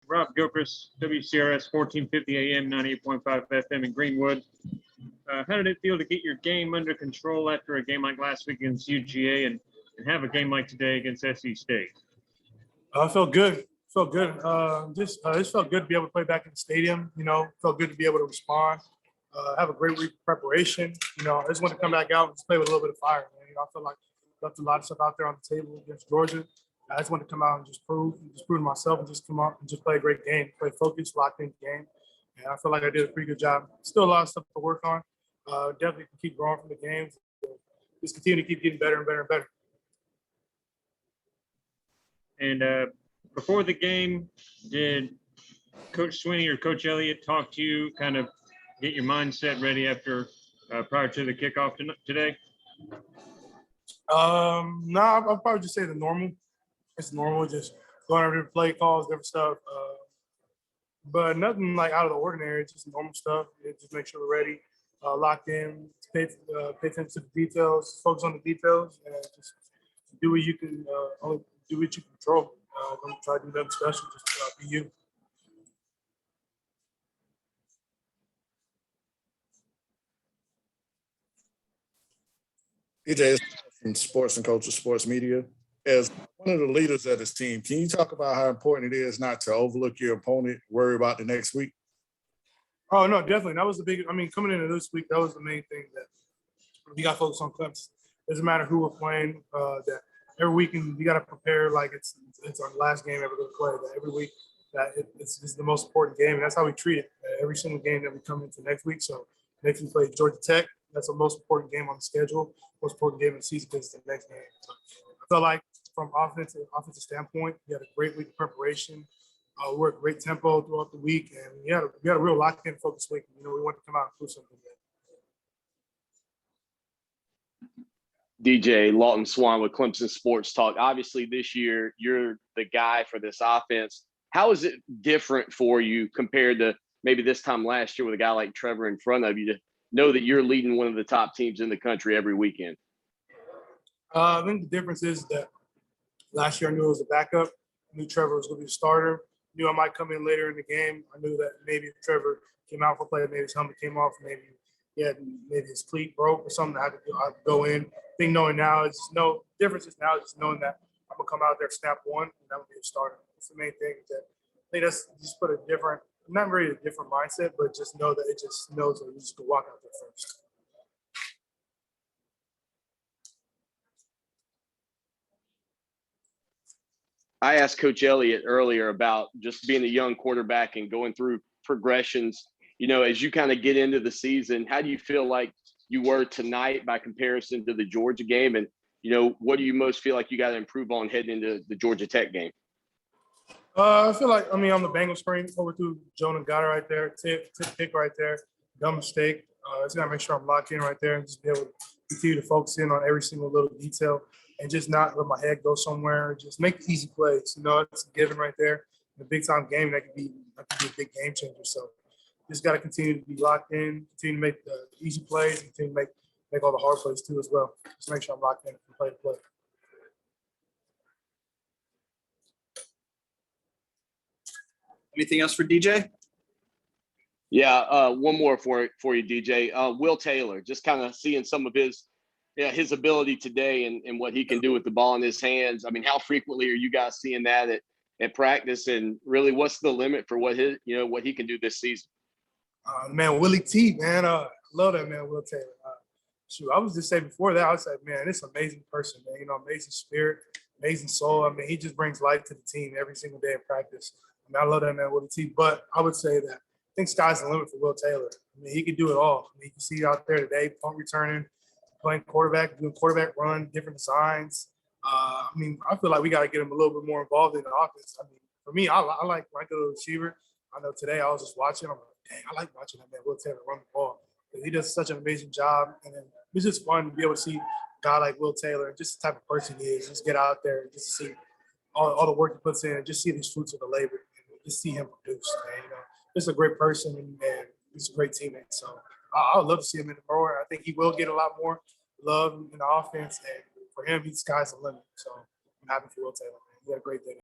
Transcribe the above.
Rob Gilchrist, WCRS 1450 AM, 98.5 FM in Greenwood. How did it feel to get your game under control after a game like last week against UGA and have a game like today against SC State? I felt good. Felt good. Just felt good to be able to play back in the stadium. Felt good to be able to respond. Have a great week of preparation. I just want to come back out and just play with a little bit of fire. Man. I feel like left a lot of stuff out there on the table against Georgia. I just want to come out and just prove to myself and just come out and just play a great game, play focused, locked in game. And I feel like I did a pretty good job. Still a lot of stuff to work on. Definitely can keep growing from the games. Just continue to keep getting better and better and better. And before the game, did Coach Swinney or Coach Elliott talk to you, kind of get your mindset ready after prior to the kickoff today? No, I'll probably just say the normal. It's normal, just going over the play calls, different stuff. But nothing like out of the ordinary. It's just normal stuff. Just make sure we're ready, locked in, pay attention to the details, focus on the details, and just do what you can. Only do what you control. Don't try to do nothing special. Just be you. DJ is from Sports and Culture Sports Media. As one of the leaders of this team, can you talk about how important it is not to overlook your opponent, worry about the next week? Oh, no, definitely. That was the big – coming into this week, that was the main thing that we got to focus on Clemson. It doesn't matter who we're playing, that every week we got to prepare like it's our last game ever going to play, that every week that it's the most important game, and that's how we treat it. Every single game that we come into next week. So next week we play Georgia Tech. That's the most important game on the schedule, most important game of the season because it's the next game. So I felt like from offensive standpoint, we had a great week of preparation. We worked great tempo throughout the week, and we had a real locked-in focused week. We wanted to come out and prove something good. DJ Lawton Swan with Clemson Sports Talk. Obviously, this year you're the guy for this offense. How is it different for you compared to maybe this time last year with a guy like Trevor in front of you to know that you're leading one of the top teams in the country every weekend? I think the difference is that last year I knew it was a backup. I knew Trevor was going to be the starter. I knew I might come in later in the game. I knew that maybe if Trevor came out for play, maybe his helmet came off, maybe his cleat broke or something. I'd go in. I think knowing now is no difference. Is now just knowing that I'm gonna come out there, snap one, and I'm gonna be a starter. That's the main thing. That I think that's just put a different, not really a different mindset, but just know that it just knows that you just go walk out there first. I asked Coach Elliott earlier about just being a young quarterback and going through progressions. As you kind of get into the season, how do you feel like you were tonight by comparison to the Georgia game? And, what do you most feel like you got to improve on heading into the Georgia Tech game? I feel like, on the Bengals screen, overthrew Jonah Goddard right there, tip pick right there, dumb mistake. Just got to make sure I'm locked in right there and just be able to continue to focus in on every single little detail and just not let my head go somewhere. Just make easy plays. It's a given right there. In a big-time game, that could be a big game changer. So just got to continue to be locked in, continue to make the easy plays, and continue to make all the hard plays too as well. Just make sure I'm locked in from play to play. Anything else for DJ? Yeah, one more for you, DJ. Will Taylor, just kind of seeing some of his ability today and what he can do with the ball in his hands. How frequently are you guys seeing that at practice? And really, what's the limit for what he can do this season? Man, Willie T, man, I love that man, Will Taylor. I was just saying before that, I was like, man, this amazing person, man. Amazing spirit, amazing soul. He just brings life to the team every single day in practice. I love that man, Willie T. But I would say that I think sky's the limit for Will Taylor. he can do it all. You can see out there today, punt returning, playing quarterback, doing quarterback run, different designs. I feel like we got to get him a little bit more involved in the offense. For me, I like my good receiver. I know today I was just watching. I'm like, dang, I like watching that man, Will Taylor, run the ball. He does such an amazing job. And then it's just fun to be able to see a guy like Will Taylor, just the type of person he is, just get out there and just see all the work he puts in and just see these fruits of the labor and just see him produce. Man, just a great person and he's a great teammate. So I would love to see him in the more. I think he will get a lot more love in the offense. And for him, sky's the limit. So I'm happy for Will Taylor, man. He had a great day.